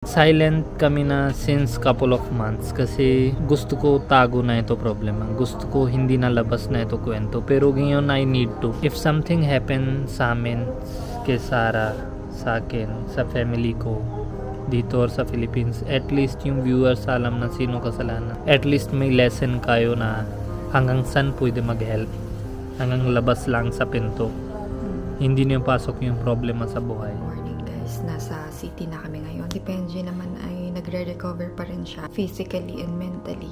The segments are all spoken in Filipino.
Silent kami na since couple of months kasi gusto ko tago na ito problema. Gusto ko hindi nalabas na ito kwento. Pero ngayon I need to. If something happen sa amin, kay Sarah, sa akin, sa family ko, dito or sa Philippines, at least yung viewers alam na sino kasalanan. At least may lesson kayo na hanggang saan pwede mag-help. Hanggang labas lang sa pinto. Hindi niyo pasok yung problema sa buhay. Morning guys, nasa city na kami ngayon. Si Benji naman ay nagre-recover pa rin siya physically and mentally.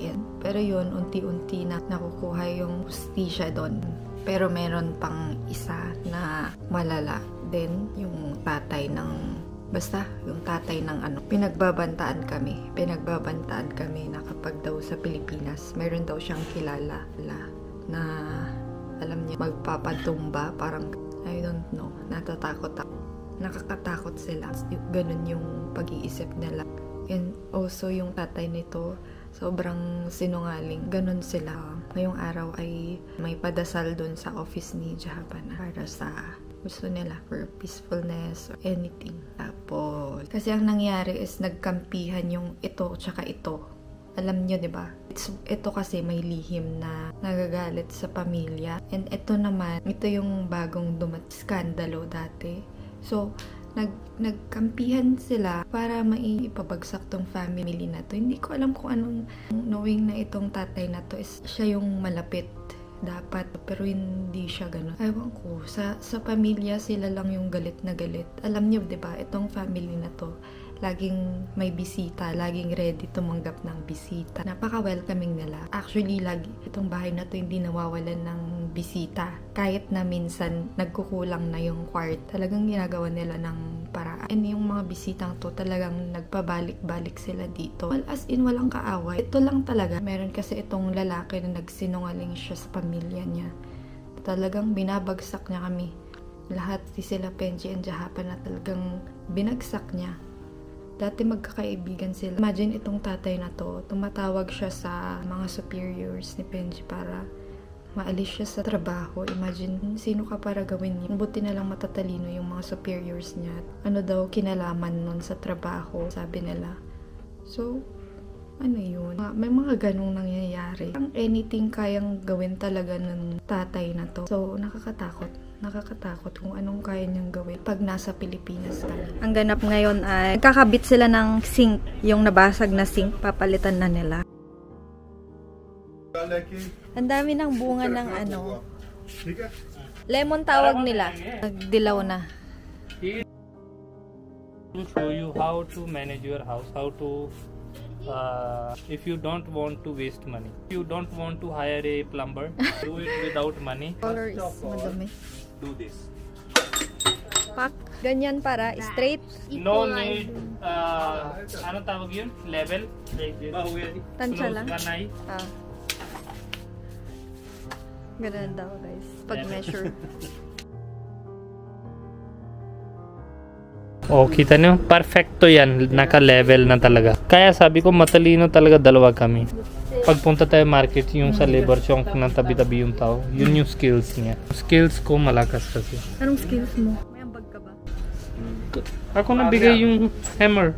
Yan. Pero yun, unti-unti na nakukuha yung hustisya doon. Pero meron pang isa na malala. Then, yung tatay ng yung tatay ng pinagbabantaan kami na kapag daw sa Pilipinas, meron daw siyang kilala na alam niya magpapatumba, parang I don't know, nakakatakot sila. Ganun yung pag-iisip nila. And also yung tatay nito sobrang sinungaling. Ganun sila. Ngayong araw ay may padasal dun sa office ni Japan para sa gusto nila for peacefulness or anything. Tapos kasi ang nangyari is nagkampihan yung ito tsaka ito. Alam nyo, diba? Ito kasi may lihim na nagagalit sa pamilya. And ito naman, ito yung bagong skandalo dati. So, nagkampihan sila para maipabagsak tong family na to. Hindi ko alam kung anong knowing na itong tatay na to is siya yung malapit dapat. Pero hindi siya ganun. Ewan ko, sa pamilya sila lang yung galit na galit. Alam nyo, diba? Itong family na to, laging may bisita, laging ready tumanggap ng bisita. Napaka-welcoming nila. Actually, lagi itong bahay na to hindi nawawalan ng bisita. Kahit na minsan nagkukulang na yung quart, talagang ginagawa nila ng paraan. And yung mga bisitang to, talagang nagpabalik-balik sila dito. Well, as in, walang kaaway. Ito lang talaga. Meron kasi itong lalaki na nagsinungaling siya sa pamilya niya. Talagang binabagsak niya kami. Lahat sila Benji and Japan na talagang binagsak niya. Dati magkakaibigan sila. Imagine itong tatay na to, tumatawag siya sa mga superiors ni Benji para maalis siya sa trabaho. Imagine, sino ka para gawin niya? Mabuti na lang matatalino yung mga superiors niya. Ano daw kinalaman nun sa trabaho, sabi nila. So, ano yun? May mga ganong nangyayari. Ang anything kayang gawin talaga ng tatay na to. So, nakakatakot kung anong kaya niyang gawin pag nasa Pilipinas ka. Ang ganap ngayon ay kakabit sila ng sink. Yung nabasag na sink, papalitan na nila. Ang dami ng bunga ng lemon tawag nila. Nagdilaw na. To show you how to manage your house, how to if you don't want to waste money, if you don't want to hire a plumber, do it without money. Color is madumi. Do this. Pak, ganyan para straight. No need ano tawag yun? Level? Tansya lang. Ganay. Ganun daw guys. Pag measure. Oh, kita nyo? Perfecto yan. Naka-level na talaga. Kaya sabi ko, matalino talaga dalawa kami. Pagpunta tayo market, yung sa labor shop na tabi-tabi yung tao, yun yung skills niya. Skills ko malakas kasi. Anong skills mo? May ambag ka ba? Ako nabigay yung hammer.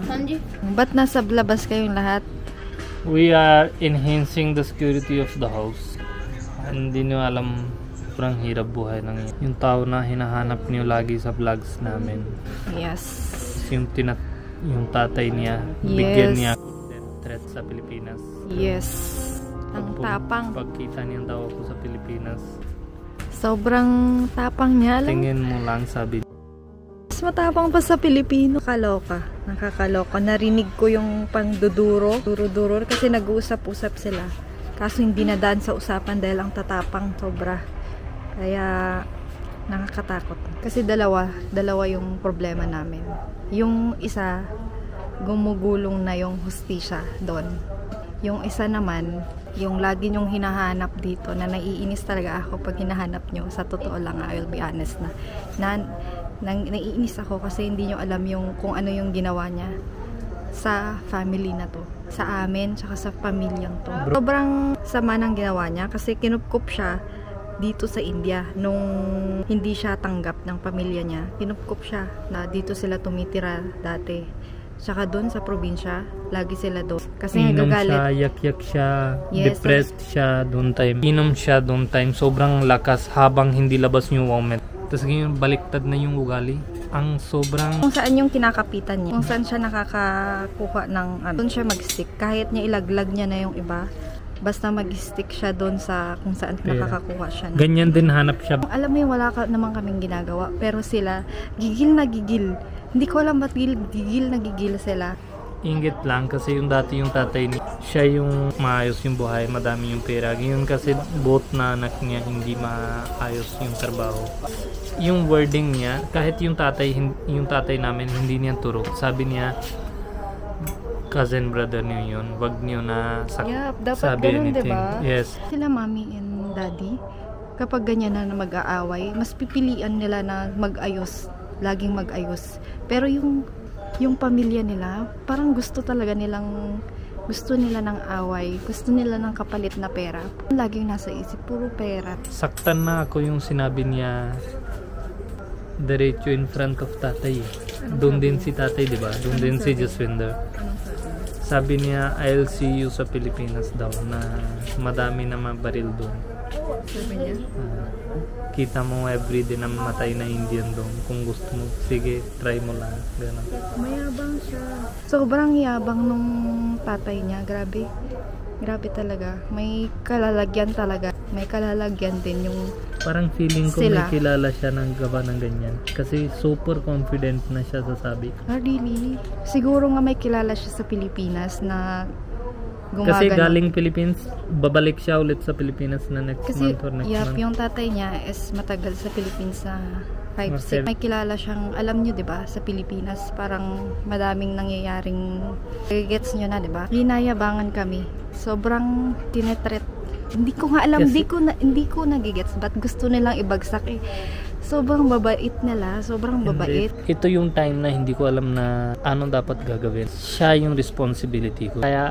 Sanji? Ba't nasa labas kayong lahat? We are enhancing the security of the house. Hindi nyo alam, sobrang hirap buhay ng yung tao na hinahanap niyo lagi sa vlogs namin. Yes. Yung tatay niya, bigyan niya death threat sa Pilipinas. Yes. Ang tapang. Pagkita niya daw ako sa Pilipinas. Sobrang tapang niya. Tingin mo lang, sabi. Mas matapang pa sa Pilipino. Nakakaloka. Narinig ko yung pangduduro. Duro-duro kasi nag-uusap-usap sila. Kaso hindi nadaan sa usapan dahil ang tatapang sobra. Kaya nakakatakot. Kasi dalawa yung problema namin. Yung isa, gumugulong na yung hustisya doon. Yung isa naman, yung lagi nyong hinahanap dito, na naiinis talaga ako pag hinahanap nyo. Sa totoo lang, I will be honest naiinis ako kasi hindi nyo alam kung ano yung ginawa niya sa family na to. Sa amin, tsaka sa pamilyang to. Sobrang sama ng ginawa niya kasi kinupkup siya. dito sa India. Nung hindi siya tanggap ng pamilya niya, kinupkup siya na dito sila tumitira dati. Tsaka doon sa probinsya, lagi sila doon. Kasi Inom nagagalit. siya, yak-yak siya, Yes, depressed siya doon time. Inom siya doon time, sobrang lakas habang hindi labas yung vomit. Tapos ngayon, baliktad na yung ugali. Ang sobrang... Kung saan yung kinakapitan niya, kung saan siya nakakakuha ng doon siya mag-stick. Kahit niya ilaglag niya na yung iba, basta mag-stick siya doon sa kung saan nakakakuha siya. Ganyan din hanap siya. Alam mo yung wala naman kaming ginagawa, pero sila, gigil na gigil. Hindi ko alam ba't gigil na gigil sila. Inggit lang kasi yung dati yung tatay niya, siya yung maayos yung buhay, madami yung pera. Ngayon kasi both na anak niya hindi maayos yung trabaho. Yung wording niya, kahit yung tatay namin hindi niya turo. Sabi niya, cousin brother niyo yun, wag niyo na Dapat sabi ganun, anything. diba? Yes. Sila mommy and daddy, kapag ganyan na mag-aaway, mas pipilian nila na mag-ayos, laging mag-ayos. Pero yung pamilya nila, parang gusto nila ng away, gusto nila ng kapalit na pera. Laging nasa isip, puro pera. Saktan na ako yung sinabi niya diretso in front of tatay. Doon din si tatay, di ba? Doon din si Jaswinder. Sabi niya, I'll see you sa Pilipinas daw na madami na mabaril doon. Sabi niya? Kita mo everyday na matay na Indian doon. Kung gusto mo, sige, try mo lang. Ganun. Mayabang siya. Sobrang yabang nung tatay niya. Grabe. Grabe talaga. May kalalagyan talaga. May kalalagyan din yung Parang feeling ko sila. may kilala siya ng gawa ng ganyan. Kasi super confident na siya sasabi. really? Siguro nga may kilala siya sa Pilipinas na gumagano. Kasi galing Philippines, babalik siya ulit sa Pilipinas na next Kasi month or next month. yung tatay niya is matagal sa Philippines na 5-6. May kilala siyang, alam niyo 'di ba, sa Pilipinas parang madaming nangyayaring gets niyo na 'di ba? Hinayabangan kami. Sobrang tinetreat. Hindi ko nga alam, Kasi, hindi ko nagigets but gusto nilang ibagsak eh. Sobrang babait nila, sobrang babait. Ito yung time na hindi ko alam na ano dapat gagawin. Siya yung responsibility ko. Kaya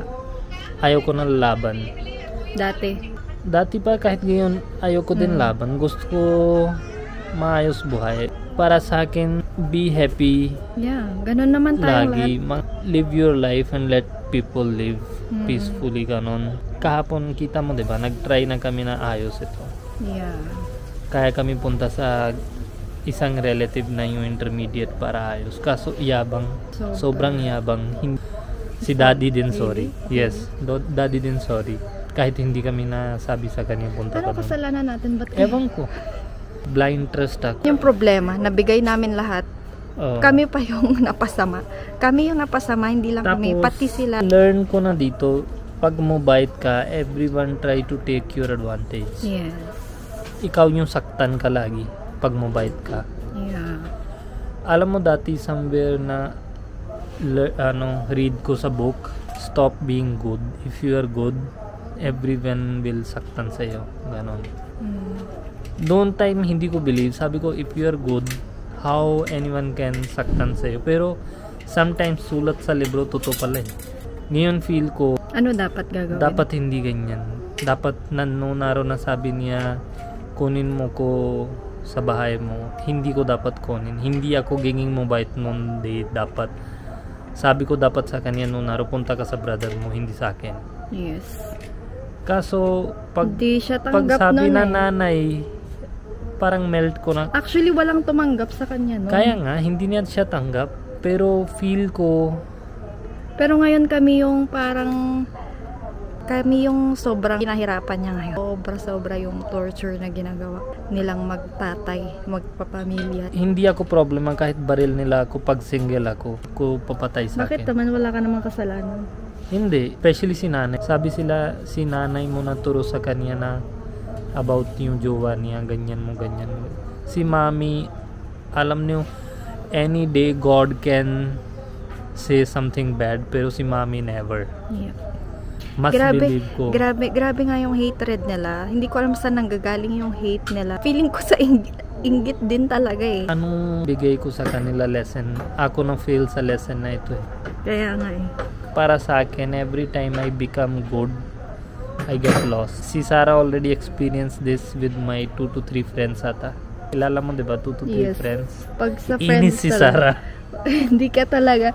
ayaw ko na laban. Dati pa kahit ngayon ayaw ko din laban. Gusto ko maayos buhay. Para sa akin, be happy. Yeah, ganun naman tayo Lagi. Live your life and let people live peacefully. Ganon. Kahapon kita mo, diba? Nag-try na kami na ayos ito. Yeah. Kaya kami punta sa isang relative na yung intermediate para ayos. Kaso yabang. Sobrang yabang. Si daddy din sorry. Yes. Daddy din sorry. Kahit hindi kami nasabi sa kanya punta ka Anong doon. kasalanan natin? Ba't Ewan ko. Blind trust ako. yung problema, nabigay namin lahat. Oo. Kami pa yung napasama. Kami yung napasama, hindi lang kami. Tapos, Pati sila. learn ko na dito, pag mobile ka, everyone try to take your advantage. Yes. Ikaw yung saktan ka lagi pag mobile ka. Yeah. Alam mo dati somewhere na read ko sa book, stop being good. If you are good, everyone will saktan sa'yo. Ganon. Noon time, hindi ko believe. Sabi ko, if you are good, how anyone can saktan sa'yo. Pero, sometimes sulat sa libro, totoo pala eh. Ngayon feel ko, Ano dapat gagawin? dapat hindi ganyan. Dapat nung naroon na sabi niya, kunin mo ko sa bahay mo. Hindi ko dapat kunin. Hindi ako ginging mobile noon day. Dapat. Sabi ko dapat sa kanya nung naropunta ka sa brother mo, hindi sa akin. Yes. Kaso, pag Hindi siya tanggap sabi nun na eh. nanay, parang melt ko na. Actually, walang tumanggap sa kanya no? Kaya nga, hindi niya siya tanggap. Pero feel ko, Pero ngayon kami yung parang kami yung sobrang kinahirapan niya ngayon. Sobra yung torture na ginagawa nilang magtatay, magpapamilya. hindi ako problema kahit baril nila ako pag single ako. Ko papatay sa Bakit akin. naman wala ka namang kasalanan? Hindi, especially si nanay. Sabi sila, si nanay mo na turo sa kanya na about yung jowa niya, ganyan mo. Si mami, alam niyo, any day God can say something bad, pero si mami never. Yeah. Mas believe ko. Grabe nga yung hatred nila. Hindi ko alam saan nanggagaling yung hate nila. Feeling ko sa inggit din talaga eh. Anong bigay ko sa kanila lesson? Ako nang fail sa lesson na ito eh. Kaya nga eh. Para sa akin, every time I become good, I get lost. Si Sarah already experienced this with my 2 to 3 friends ata. Kilala mo diba 2 to 3 Yes. friends? Pag sa Inis friends si talaga. Sarah. Hindi ka talaga.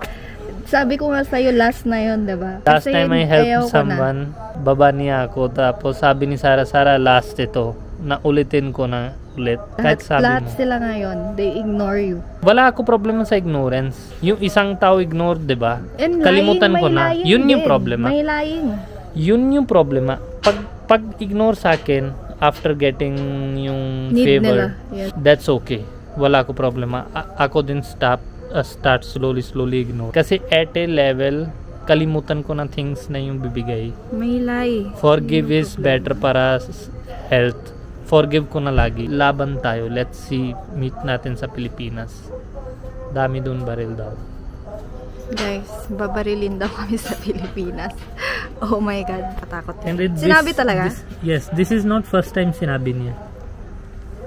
Sabi ko nga sa'yo last na yun, diba? Last Kasi time I ayaw helped ko na. someone, baba niya ako. Tapos sabi ni Sarah, last ito. Naulitin ko na ulit. Kahit sabi Lahat mo. sila ngayon, they ignore you. Wala ako problema sa ignorance. Yung isang tao ignored, diba? And Kalimutan lying, ko may na. lying Yun yung din. problema. May lying. Yun yung problema. Pag ignore sa akin, after getting yung Need favor, nila. Yes. that's okay. Wala ko problema. Ako din start slowly ignore. Kasi at a level, kalimutan ko na things na yung bibigay. May lie. Forgive is better para health. Forgive ko na lagi. Laban tayo. Let's see, meet natin sa Pilipinas. Dami dun baril daw. Guys, babarilin daw kami sa Pilipinas. Oh my God, katakot. And Sinabi talaga? This is not first time sinabi niya.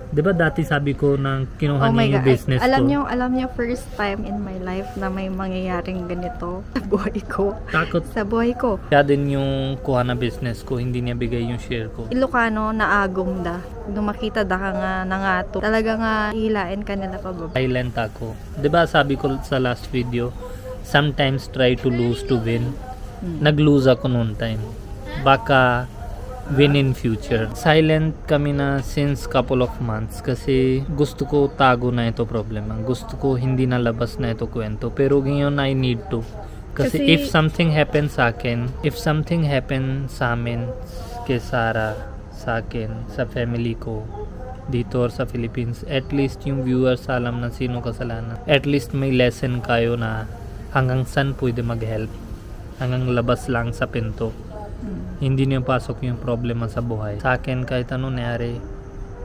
Diba dati sabi ko nang kinuha Oh my niya yung God. business Alam ko. niyo, first time in my life na may mangyayaring ganito sa buhay ko. Takot. Sa buhay ko. Siya din yung kuha na business ko, hindi niya bigay yung share ko. Ilocano na agom da. Nung makita da ka nga nangato. Talaga nga hilain ka nila pababa. Silent ako. Diba sabi ko sa last video, sometimes try to lose to win. Nag-lose ako noon time. Baka win in future. Silent kami na since couple of months kasi gusto ko tago na ito problema. Gusto ko hindi nalabas na ito kwento. Pero ngayon I need to. Kasi if something happens sa akin, if something happens sa amin, kay Sarah, sa akin, sa family ko, dito or sa Philippines, at least yung viewers alam na sino kasalanan. At least may lesson kayo na hanggang saan pwede mag-help. Hanggang labas lang sa pinto. Hindi niyo pasok yung problema sa buhay. Sa akin, kahit ano nangyari,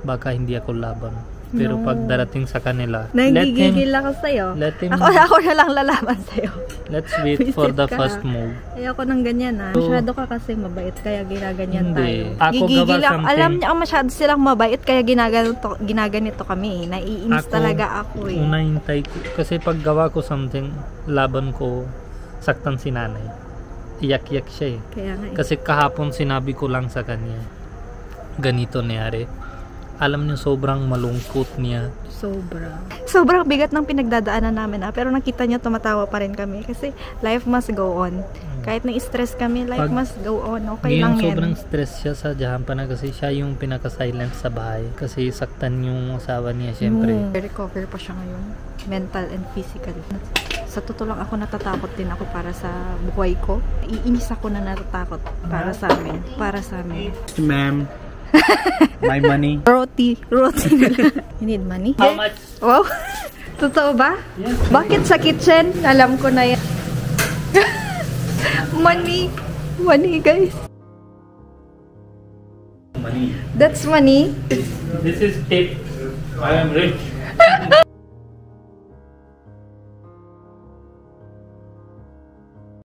baka hindi ako laban. Pero pag darating sa kanila, Nagigigil ako sa'yo. let him- Ako na lang lalaban sa'yo. let's wait for Visit the ka. first move. Ayoko ng ganyan ha. So, Masyado ka kasi mabait kaya ginaganyan Hindi. tayo. Ako Gigigil gawa ako. something. Alam niya masyado silang mabait kaya ginaganito kami. Naiinis talaga ako eh. Una hintay ko. Kasi pag gawa ko something, laban ko, saktan si nanay. Iyak-iyak siya eh. Kaya nga eh. Kasi kahapon sinabi ko lang sa kanya, ganito nangyari. Alam niyo, sobrang malungkot niya. Sobrang bigat ng pinagdadaanan namin pero nakita niya tumatawa pa rin kami kasi life must go on. Kahit na-stress kami, life must go on. Okay lang Ngayon yan. sobrang stress siya sa Japan na kasi siya yung pinaka-silent sa bahay. Kasi saktan yung asawa niya syempre. Recover pa siya ngayon. Mental and physical. Sa totoo lang ako natatakot din ako para sa buhay ko. Iinis ako na natatakot para sa amin. Para sa amin. Ma'am, my money. Roti. You need money? How much? Wow. Totoo ba? Yes. Bakit sa kitchen? Alam ko na yan. Money. Money, guys. Money. That's money. This is tip. I am rich.